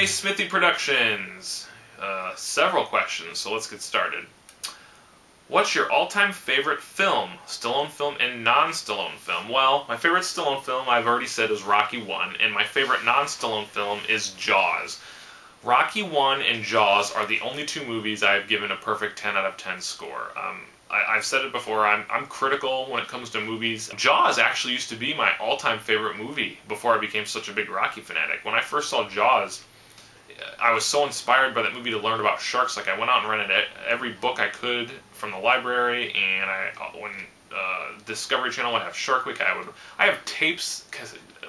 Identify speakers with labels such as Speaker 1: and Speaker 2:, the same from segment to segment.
Speaker 1: Q&A Smithy Productions. Several questions, so let's get started. What's your all-time favorite film? Stallone film and non-Stallone film? Well, my favorite Stallone film, I've already said, is Rocky 1, and my favorite non-Stallone film is Jaws. Rocky 1 and Jaws are the only two movies I've given a perfect 10 out of 10 score. I've said it before, I'm critical when it comes to movies. Jaws actually used to be my all-time favorite movie before I became such a big Rocky fanatic. When I first saw Jaws, I was so inspired by that movie to learn about sharks. Like, I went out and rented every book I could from the library, and when Discovery Channel would have Shark Week, I have tapes,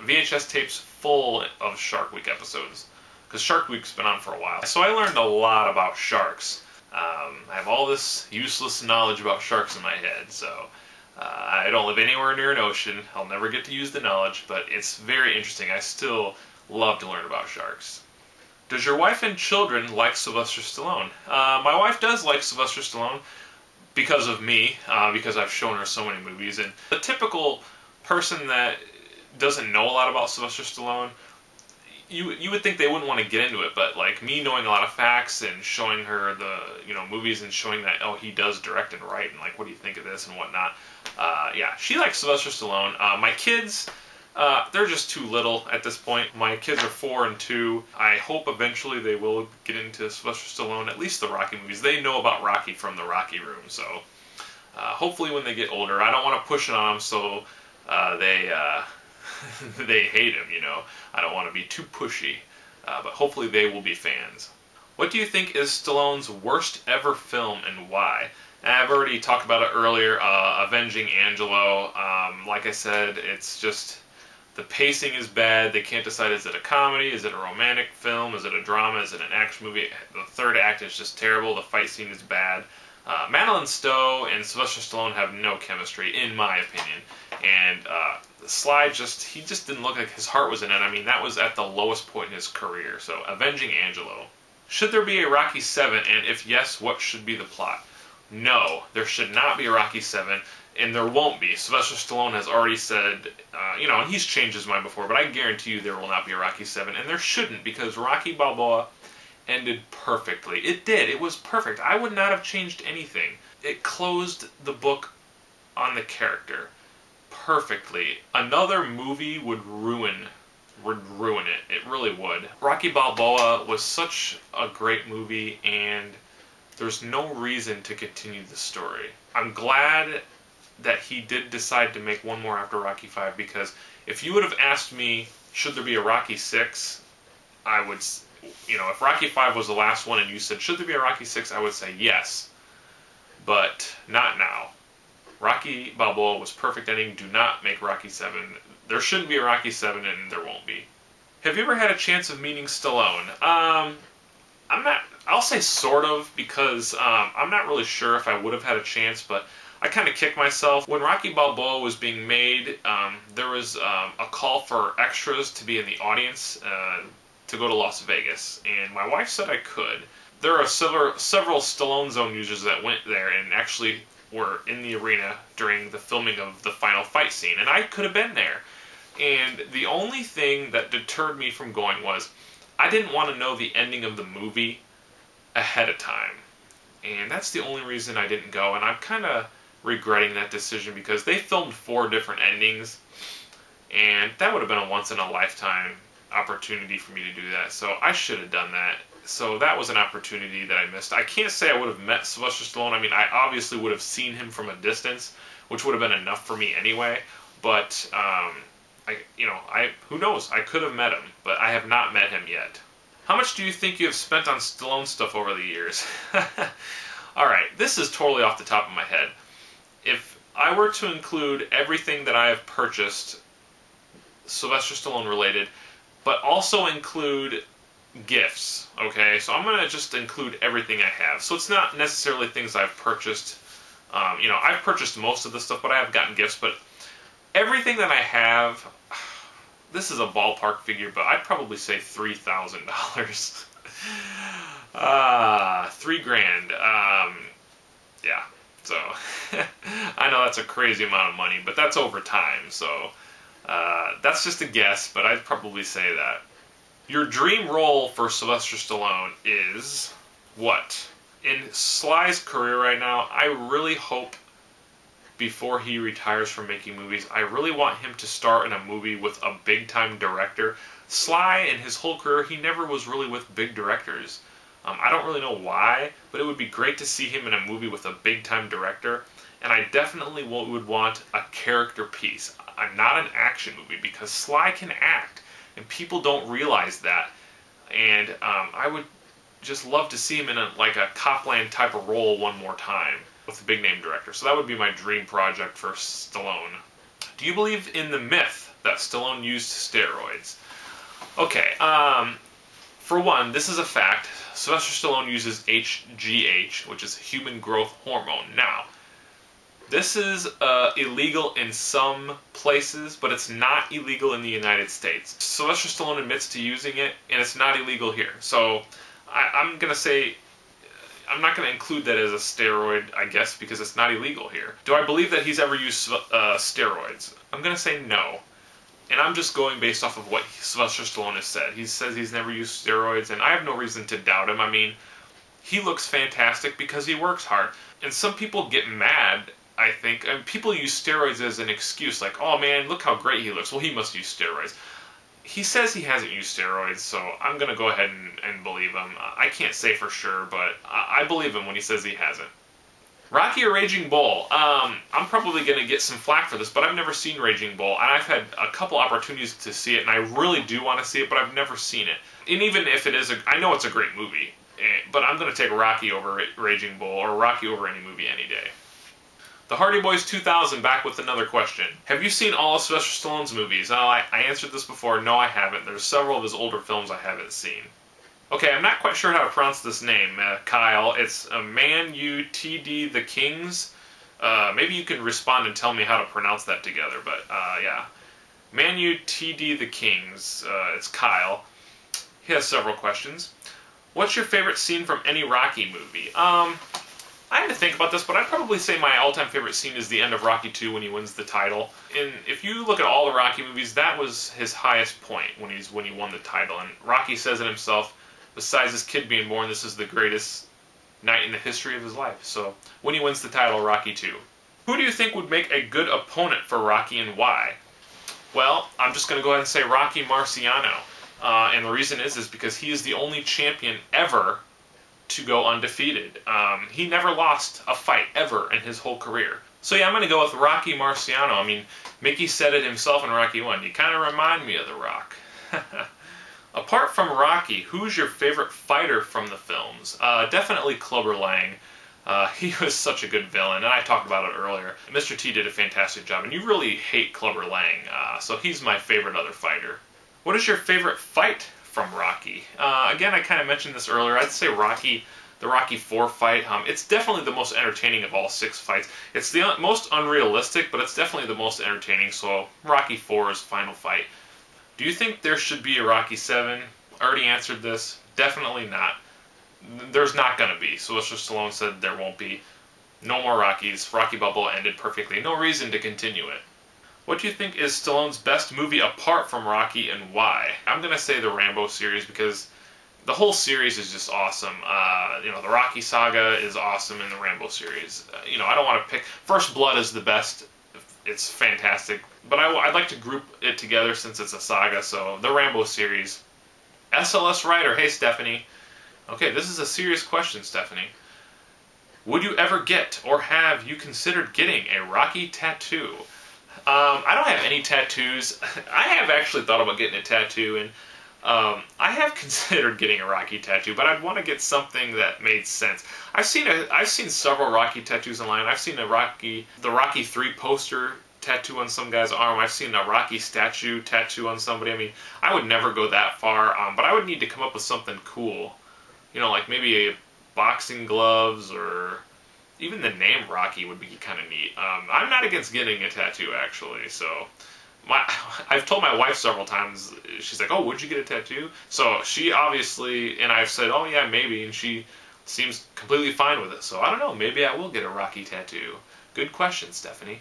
Speaker 1: VHS tapes full of Shark Week episodes, because Shark Week's been on for a while. So I learned a lot about sharks. I have all this useless knowledge about sharks in my head, so I don't live anywhere near an ocean. I'll never get to use the knowledge, but it's very interesting. I still love to learn about sharks. Does your wife and children like Sylvester Stallone? My wife does like Sylvester Stallone because of me, because I've shown her so many movies. And the typical person that doesn't know a lot about Sylvester Stallone, you would think they wouldn't want to get into it, but like me knowing a lot of facts and showing her the movies and showing that, oh, he does direct and write, and like, what do you think of this and whatnot, yeah, she likes Sylvester Stallone. My kids, they're just too little at this point. My kids are 4 and 2. I hope eventually they will get into Sylvester Stallone, at least the Rocky movies. They know about Rocky from the Rocky Room, so hopefully when they get older. I don't want to push it on them so they hate him, I don't want to be too pushy, but hopefully they will be fans. What do you think is Stallone's worst ever film and why? I've already talked about it earlier, Avenging Angelo. Like I said, it's just, the pacing is bad. They can't decide, is it a comedy, is it a romantic film, is it a drama, is it an action movie? The third act is just terrible. The fight scene is bad. Madeleine Stowe and Sylvester Stallone have no chemistry, in my opinion. And Sly he just didn't look like his heart was in it. I mean, that was at the lowest point in his career. So, Avenging Angelo. Should there be a Rocky 7, and if yes, what should be the plot? No, there should not be a Rocky 7, and there won't be. Sylvester Stallone has already said, and he's changed his mind before, but I guarantee you there will not be a Rocky 7, and there shouldn't, because Rocky Balboa ended perfectly. It did. It was perfect. I would not have changed anything. It closed the book on the character perfectly. Another movie would ruin it. It really would. Rocky Balboa was such a great movie, and there's no reason to continue the story. I'm glad that he did decide to make one more after Rocky 5, because if you would have asked me, should there be a Rocky 6, I would, if Rocky 5 was the last one and you said, should there be a Rocky 6, I would say yes. But not now. Rocky Balboa was perfect ending. Do not make Rocky 7. There shouldn't be a Rocky 7, and there won't be. Have you ever had a chance of meeting Stallone? I'll say sort of, because I'm not really sure if I would have had a chance, but I kind of kicked myself. When Rocky Balboa was being made, there was a call for extras to be in the audience to go to Las Vegas, and my wife said I could. There are several Stallone Zone users that went there and actually were in the arena during the filming of the final fight scene, and I could have been there. And the only thing that deterred me from going was I didn't want to know the ending of the movie ahead of time. And that's the only reason I didn't go, and I'm kind of regretting that decision, because they filmed 4 different endings, and that would have been a once-in-a-lifetime opportunity for me to do that, so I should have done that. So that was an opportunity that I missed. I can't say I would have met Sylvester Stallone. I mean, I obviously would have seen him from a distance, which would have been enough for me anyway, but who knows? I could have met him, but I have not met him yet. How much do you think you have spent on Stallone stuff over the years? Alright, this is totally off the top of my head. If I were to include everything that I have purchased, Sylvester Stallone related, but also include gifts, okay? So I'm going to just include everything I have. So it's not necessarily things I've purchased. I've purchased most of the stuff, but I have gotten gifts. But everything that I have, this is a ballpark figure, but I'd probably say $3,000. $3,000. Yeah. So I know that's a crazy amount of money, but that's over time. So that's just a guess, but I'd probably say that. Your dream role for Sylvester Stallone is what? In Sly's career right now, I really hope before he retires from making movies, I really want him to star in a movie with a big-time director. Sly, in his whole career, he never was really with big directors. I don't really know why, but it would be great to see him in a movie with a big-time director. And I definitely would want a character piece, not an action movie, because Sly can act, and people don't realize that. And I would just love to see him in like a Copland type of role one more time with a big name director. So that would be my dream project for Stallone. Do you believe in the myth that Stallone used steroids? Okay, for one, this is a fact. Sylvester Stallone uses HGH, which is human growth hormone. Now, this is illegal in some places, but it's not illegal in the United States. Sylvester Stallone admits to using it, and it's not illegal here. So I'm going to say, I'm not going to include that as a steroid, I guess, because it's not illegal here. Do I believe that he's ever used steroids? I'm going to say no. And I'm just going based off of what Sylvester Stallone has said. He says he's never used steroids, and I have no reason to doubt him. I mean, he looks fantastic because he works hard. And some people get mad, I think. And people use steroids as an excuse, like, oh man, look how great he looks. Well, he must use steroids. He says he hasn't used steroids, so I'm going to go ahead and believe him. I can't say for sure, but I believe him when he says he hasn't. Rocky or Raging Bull? I'm probably going to get some flack for this, but I've never seen Raging Bull, and I've had a couple opportunities to see it, and I really do want to see it, but I've never seen it. And even if it is, I know it's a great movie, but I'm going to take Rocky over Raging Bull, or Rocky over any movie any day. The Hardy Boys 2000 back with another question. Have you seen all of Sylvester Stallone's movies? I answered this before. No, I haven't. There's several of his older films I haven't seen. Okay, I'm not quite sure how to pronounce this name, Kyle. It's Man-U-T-D the Kings. Maybe you can respond and tell me how to pronounce that together, but yeah. Man-U-T-D the Kings. It's Kyle. He has several questions. What's your favorite scene from any Rocky movie? I had to think about this, but I'd probably say my all-time favorite scene is the end of Rocky II when he wins the title. And if you look at all the Rocky movies, that was his highest point when he won the title. And Rocky says it himself, besides his kid being born, this is the greatest night in the history of his life. So when he wins the title, Rocky II. Who do you think would make a good opponent for Rocky and why? Well, I'm just going to go ahead and say Rocky Marciano. And the reason is because he is the only champion ever to go undefeated. He never lost a fight ever in his whole career. So yeah, I'm going to go with Rocky Marciano. I mean, Mickey said it himself in Rocky 1. You kind of remind me of The Rock. Apart from Rocky, who's your favorite fighter from the films? Definitely Clubber Lang. He was such a good villain, and I talked about it earlier. Mr. T did a fantastic job, and you really hate Clubber Lang, so he's my favorite other fighter. What is your favorite fight from Rocky? Again, I kind of mentioned this earlier. I'd say Rocky, the Rocky IV fight. It's definitely the most entertaining of all 6 fights. It's the most unrealistic, but it's definitely the most entertaining, so Rocky IV's final fight. Do you think there should be a Rocky VII? I already answered this. Definitely not. There's not going to be. Sylvester Stallone said there won't be. No more Rockies. Rocky Balboa ended perfectly. No reason to continue it. What do you think is Stallone's best movie apart from Rocky, and why? I'm going to say the Rambo series because the whole series is just awesome. The Rocky saga is awesome in the Rambo series. I don't want to pick... First Blood is the best. It's fantastic. But I'd like to group it together since it's a saga, so the Rambo series. SLS Writer. Hey, Stephanie. Okay, this is a serious question, Stephanie. Would you ever get, or have you considered getting, a Rocky tattoo? I don't have any tattoos. I have actually thought about getting a tattoo, and I have considered getting a Rocky tattoo, but I'd want to get something that made sense. I've seen several Rocky tattoos online. I've seen the Rocky III poster tattoo on some guy's arm. I've seen a Rocky statue tattoo on somebody. I mean, I would never go that far, but I would need to come up with something cool. Like maybe a boxing gloves, or even the name Rocky would be kind of neat. I'm not against getting a tattoo, actually, so... I've told my wife several times, she's like, oh, would you get a tattoo? So she obviously, and I've said, oh yeah, maybe, and she seems completely fine with it. So I don't know, maybe I will get a Rocky tattoo. Good question, Stephanie.